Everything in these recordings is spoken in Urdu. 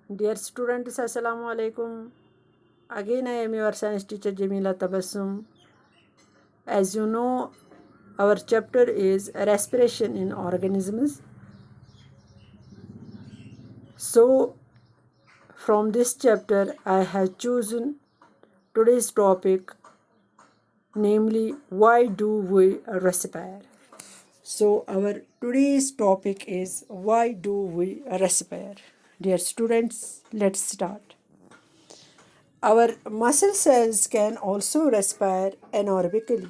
Dear students, Assalamu alaikum. Again, I am your science teacher Jamila Tabassum. As you know, our chapter is respiration in organisms. So, from this chapter, I have chosen today's topic, namely, why do we respire? So, our today's topic is why do we respire? Dear students, let's start. Our muscle cells can also respire anaerobically.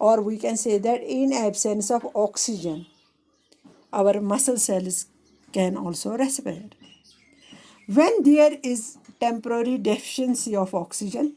or we can say that in absence of oxygen, our muscle cells can also respire. When there is temporary deficiency of oxygen,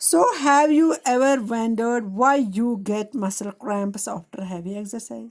So have you ever wondered why you get muscle cramps after heavy exercise?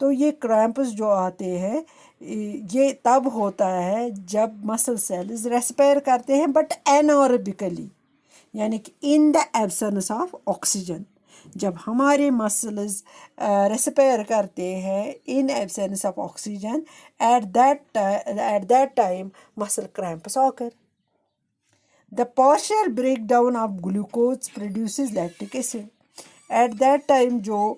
تو یہ کریمپس جو آتے ہیں یہ تب ہوتا ہے جب مسل سیلز ریسپائر کرتے ہیں بٹ اناربیکلی، یعنی کہ in the absence of oxygen. جب ہمارے مسلز ریسپائر کرتے ہیں in absence of oxygen, at that time muscle cramps آکر. The partial breakdown of glucose produces lactic acid. At that time جو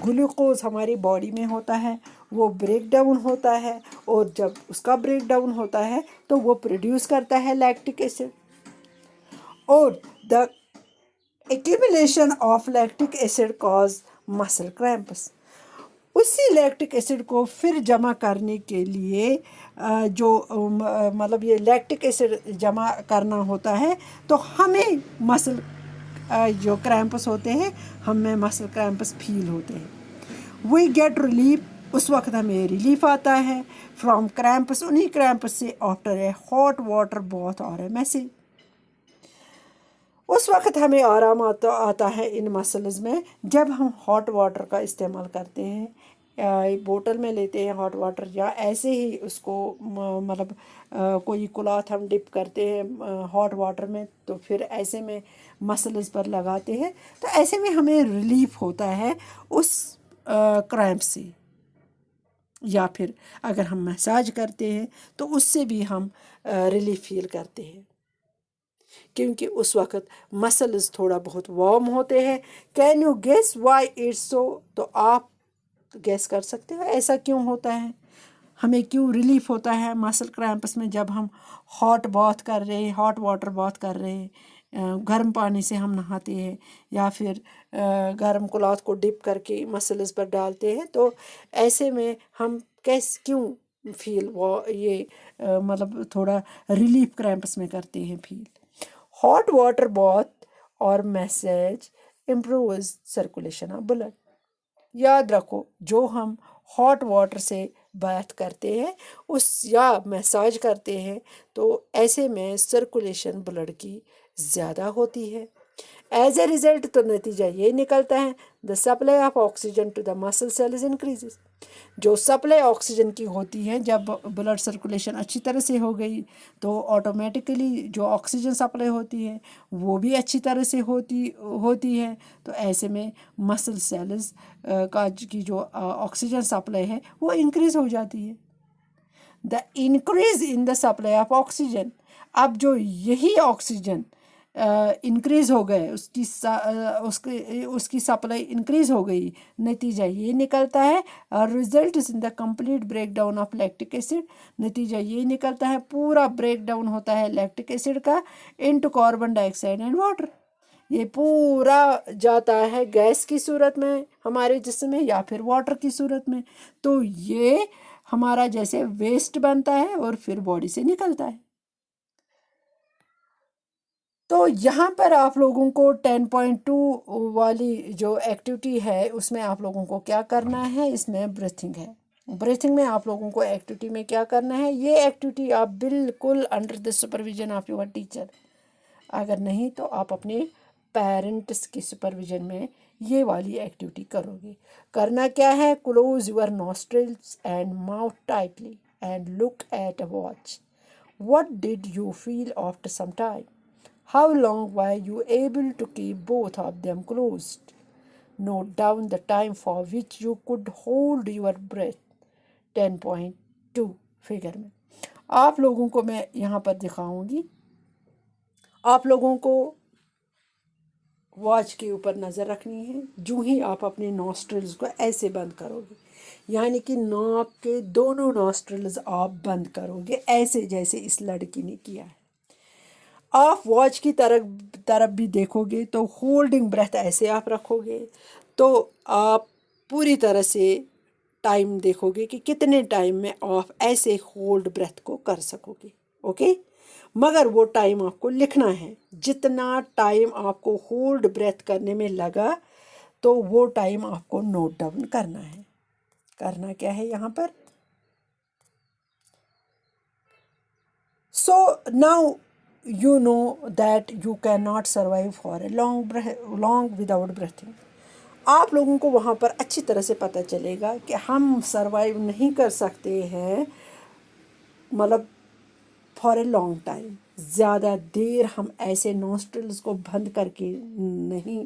گلوکوز ہماری باڈی میں ہوتا ہے وہ بریک ڈاؤن ہوتا ہے، اور جب اس کا بریک ڈاؤن ہوتا ہے تو وہ پروڈیوس کرتا ہے لیکٹک ایسڈ. اور the accumulation of lactic acid cause muscle cramps. اسی لیکٹک ایسڈ کو پھر جمع کرنے کے لیے جو مطلب یہ لیکٹک ایسڈ جمع کرنا ہوتا ہے تو ہمیں مسل جو کریمپس ہوتے ہیں ہمیں مسل کریمپس فیل ہوتے ہیں. وی گیٹ ریلیف، اس وقت ہمیں ریلیف آتا ہے فرام کریمپس، انہی کریمپس سے after a hot water bath اور اے میسیج. اس وقت ہمیں آرام آتا ہے ان مسلز میں جب ہم ہاٹ واٹر کا استعمال کرتے ہیں، بوٹل میں لیتے ہیں ہاٹ واٹر، یا ایسے ہی اس کو مطلب کوئی کلاتھ ہم ڈپ کرتے ہیں ہاٹ واٹر میں تو پھر ایسے میں مسلز پر لگاتے ہیں، تو ایسے میں ہمیں ریلیف ہوتا ہے اس کرائمپ سے. یا پھر اگر ہم مساج کرتے ہیں تو اس سے بھی ہم ریلیف فیل کرتے ہیں، کیونکہ اس وقت مسلز تھوڑا بہت وارم ہوتے ہیں. Can you guess why it's so? تو آپ گیس کر سکتے ہو ایسا کیوں ہوتا ہے، ہمیں کیوں ریلیف ہوتا ہے مسل کریمپس میں جب ہم ہاٹ باتھ کر رہے ہیں، ہاٹ واٹر باتھ کر رہے ہیں، گرم پانی سے ہم نہاتے ہیں یا پھر گرم کلاتھ کو ڈپ کر کے مسلز پر ڈالتے ہیں، تو ایسے میں ہم کیوں فیل یہ مطلب تھوڑا ریلیف کریمپس میں کرتے ہیں فیل. ہاٹ واٹر باتھ اور massage improves circulation of blood. یاد رکھو جو ہم ہاٹ واٹر سے باتھ کرتے ہیں یا مساج کرتے ہیں تو ایسے میں سرکولیشن بلڈ کی زیادہ ہوتی ہے. ایز اے ریزلٹ تو نتیجہ یہ نکلتا ہے the supply of oxygen to the muscle cells increases. جو سپلائی آکسیجن کی ہوتی ہے جب بلڈ سرکولیشن اچھی طرح سے ہو گئی تو آٹومیٹکلی جو آکسیجن سپلائی ہوتی ہے وہ بھی اچھی طرح سے ہوتی ہے، تو ایسے میں مسل سیلز کی جو آکسیجن سپلائی ہے وہ انکریز ہو جاتی ہے. The increase in the supply of oxygen, اب جو یہی آکسیجن انکریز ہو گئے، اس کی سپلائی انکریز ہو گئی، نتیجہ یہ نکلتا ہے result in the complete break down of lactic acid. نتیجہ یہ نکلتا ہے پورا بریک ڈاؤن ہوتا ہے لیکٹک ایسڈ کا into carbon dioxide and water. یہ پورا جاتا ہے گیس کی صورت میں ہمارے جسم میں یا پھر واٹر کی صورت میں، تو یہ ہمارا جیسے ویسٹ بنتا ہے اور پھر باڈی سے نکلتا ہے. تو یہاں پر آپ لوگوں کو 10.2 والی جو ایکٹیویٹی ہے اس میں آپ لوگوں کو کیا کرنا ہے، اس میں بریتھنگ ہے. بریتھنگ میں آپ لوگوں کو ایکٹیویٹی میں کیا کرنا ہے، یہ ایکٹیویٹی آپ بالکل under the supervision of your teacher, اگر نہیں تو آپ اپنے پیرنٹس کی سپرویژن میں یہ والی ایکٹیویٹی کرو گے. کرنا کیا ہے، close your nostrils and mouth tightly and look at a watch. What did you feel after some time? How long were you able to keep both of them closed? Note down the time for which you could hold your breath. 10.2 figure میں آپ لوگوں کو میں یہاں پر دکھاؤں گی. آپ لوگوں کو واچ کے اوپر نظر رکھنی ہے. جو ہی آپ اپنے نوسٹرلز کو ایسے بند کرو گے، یعنی کہ ناک کے دونوں نوسٹرلز آپ بند کرو گے ایسے جیسے اس لڑکی نے کیا ہے. آپ واچ کی طرف بھی دیکھو گے تو ہولڈنگ بریتھ ایسے آپ رکھو گے تو آپ پوری طرح سے ٹائم دیکھو گے کہ کتنے ٹائم میں آپ ایسے ہولڈ بریتھ کو کر سکو گے. اوکے، مگر وہ ٹائم آپ کو لکھنا ہے. جتنا ٹائم آپ کو ہولڈ بریتھ کرنے میں لگا تو وہ ٹائم آپ کو نوٹ ڈاؤن کرنا ہے. کرنا کیا ہے یہاں پر، so now you know that you cannot survive for a long without breathing. آپ لوگوں کو وہاں پر اچھی طرح سے پتہ چلے گا کہ ہم سروائیو نہیں کر سکتے ہیں مطلب فار اے لانگ ٹائم، زیادہ دیر ہم ایسے نوسٹرلز کو بند کر کے نہیں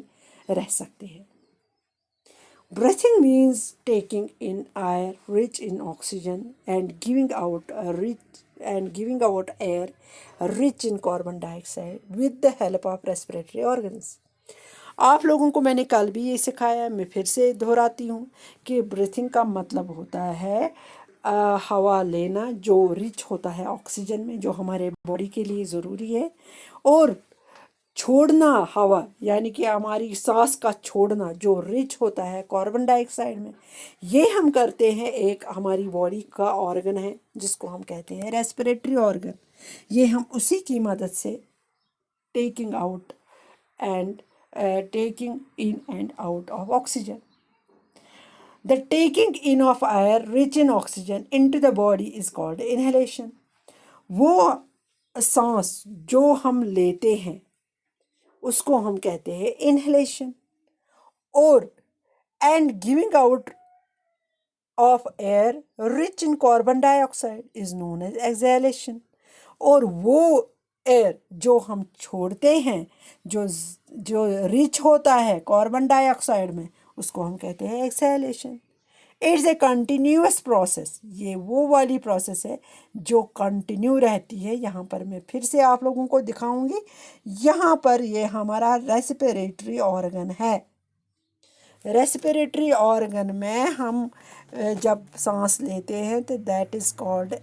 رہ سکتے ہیں۔ Breathing means taking in air rich in oxygen and giving out air rich in carbon dioxide with the help of respiratory organs۔ آپ لوگوں کو میں نے کل بھی یہ سکھایا، میں پھر سے دہراتی ہوں کہ بریتھنگ کا مطلب ہوتا ہے ہوا لینا جو رچ ہوتا ہے آکسیجن میں، جو ہمارے باڈی کے لیے ضروری ہے، اور چھوڑنا ہوا یعنی کہ ہماری سانس کا چھوڑنا جو رچ ہوتا ہے کاربن ڈائی آکسائڈ میں۔ یہ ہم کرتے ہیں، ایک ہماری باڈی کا آرگن ہے جس کو ہم کہتے ہیں ریسپریٹری آرگن۔ یہ ہم اسی کی مدد سے taking out and taking in and out of oxygen۔ The taking in of air rich in oxygen into the body is called inhalation۔ وہ سانس جو ہم لیتے ہیں اس کو ہم کہتے ہیں inhalation، اور and giving out of air rich in carbon dioxide is known as exhalation۔ اور وہ ایئر جو ہم چھوڑتے ہیں جو رچ ہوتا ہے کاربن ڈائی آکسائڈ میں، اس کو ہم کہتے ہیں ایکسیلیشن۔ اٹس اے کنٹینیوس پروسیس، یہ وہ والی پروسیس ہے جو کنٹینیو رہتی ہے۔ یہاں پر میں پھر سے آپ لوگوں کو دکھاؤں گی، یہاں پر یہ ہمارا ریسپیریٹری آرگن ہے۔ ریسپیریٹری آرگن میں ہم جب سانس لیتے ہیں تو that is called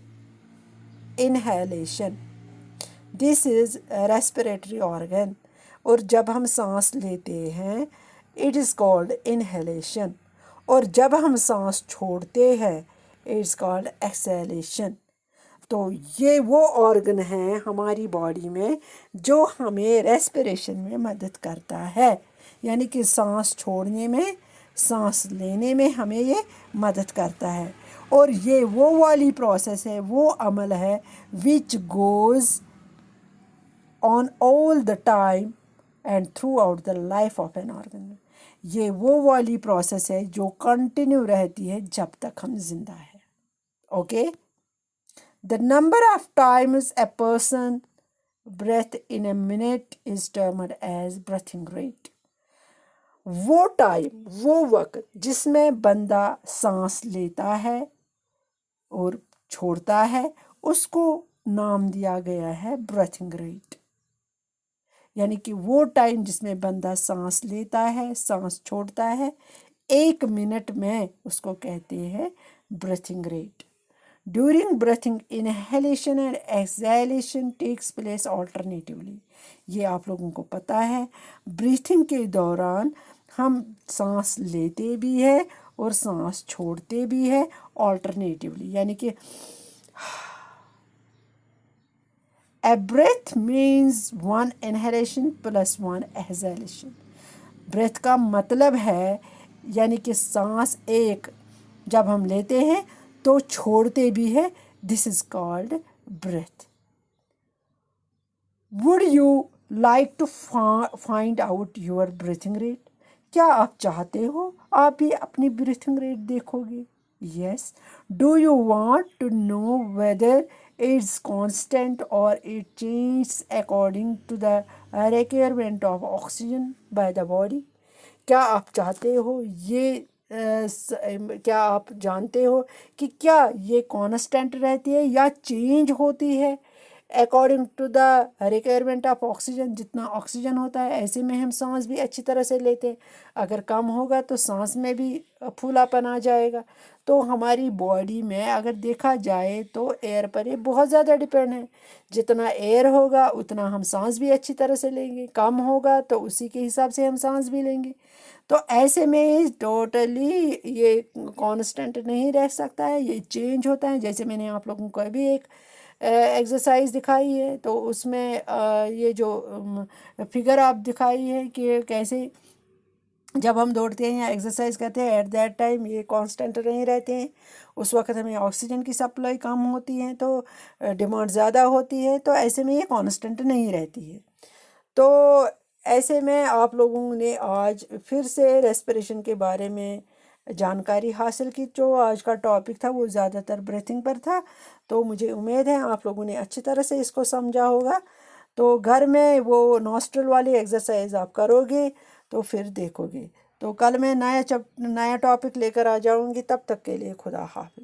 inhalation, this is respiratory organ. اور جب ہم سانس لیتے ہیں اٹ از کالڈ انہیلیشن، اور جب ہم سانس چھوڑتے ہیں اٹ از کالڈ ایکسیلیشن۔ تو یہ وہ آرگن ہیں ہماری باڈی میں جو ہمیں ریسپریشن میں مدد کرتا ہے، یعنی کہ سانس چھوڑنے میں، سانس لینے میں ہمیں یہ مدد کرتا ہے۔ اور یہ وہ والی پروسیس ہے، وہ عمل ہے which goes on all the time and throughout the life of an organ۔ یہ وہ والی پروسیس ہے جو کنٹینیو رہتی ہے جب تک ہم زندہ ہیں۔ Okay, the number of times a person breath in a minute is termed as breathing rate۔ وہ ٹائم، وہ وقت جس میں بندہ سانس لیتا ہے اور چھوڑتا ہے، اس کو نام دیا گیا ہے بریتھنگ ریٹ۔ یعنی کہ وہ ٹائم جس میں بندہ سانس لیتا ہے، سانس چھوڑتا ہے، 1 منٹ میں اس کو کہتے ہیں breathing rate. During breathing inhalation and exhalation takes place alternatively. یہ آپ لوگوں کو پتہ ہے، بریتھنگ کے دوران ہم سانس لیتے بھی ہیں اور سانس چھوڑتے بھی ہیں آلٹرنیٹیولی، یعنی کہ A breath means 1 inhalation plus 1 exhalation۔ breath کا مطلب ہے یعنی کہ سانس ایک جب ہم لیتے ہیں تو چھوڑتے بھی ہے، this is called breath۔ Would you like to find out your breathing rate؟ کیا آپ چاہتے ہو آپ بھی اپنی breathing rate دیکھو گے؟ Yes۔ Do you want to know whether it's constant or it changes according to the requirement of oxygen by the body؟ کیا آپ چاہتے ہو کیا آپ جانتے ہو کہ کیا یہ کانسٹنٹ رہتی ہے یا چینج ہوتی ہے according to the requirement of oxygen? جتنا آکسیجن ہوتا ہے ایسے میں ہم سانس بھی اچھی طرح سے لیتے ہیں، اگر کم ہوگا تو سانس میں بھی پھولا پن آ جائے گا۔ تو ہماری باڈی میں اگر دیکھا جائے تو ایئر پر یہ بہت زیادہ ڈپینڈ ہے، جتنا ایئر ہوگا اتنا ہم سانس بھی اچھی طرح سے لیں گے، کم ہوگا تو اسی کے حساب سے ہم سانس بھی لیں گے۔ تو ایسے میں ٹوٹلی یہ کانسٹنٹ نہیں رہ سکتا ہے، یہ چینج ہوتا ہے۔ جیسے میں نے آپ لوگوں کو ابھی ایک ایکسرسائز دکھائی ہے تو اس میں یہ جو فگر آپ دکھائی ہے کہ کیسے جب ہم دوڑتے ہیں یا ایکسرسائز کرتے ہیں ایٹ دیٹ ٹائم یہ کانسٹنٹ نہیں رہتے ہیں، اس وقت ہمیں آکسیجن کی سپلائی کم ہوتی ہے تو ڈیمانڈ زیادہ ہوتی ہے، تو ایسے میں یہ کانسٹنٹ نہیں رہتی ہے۔ تو ایسے میں آپ لوگوں نے آج پھر سے ریسپریشن کے بارے میں جانکاری حاصل کی. جو آج کا ٹاپک تھا وہ زیادہ تر بریتھنگ پر تھا. تو مجھے امید ہے آپ لوگوں نے اچھی طرح سے اس کو سمجھا ہوگا. تو گھر میں وہ نوسٹرل والی ایکسرسائز آپ کرو گے تو پھر دیکھو گے. تو کل میں نیا ٹاپک لے کر آ جاؤں گی. تب تک کے لیے خدا حافظ.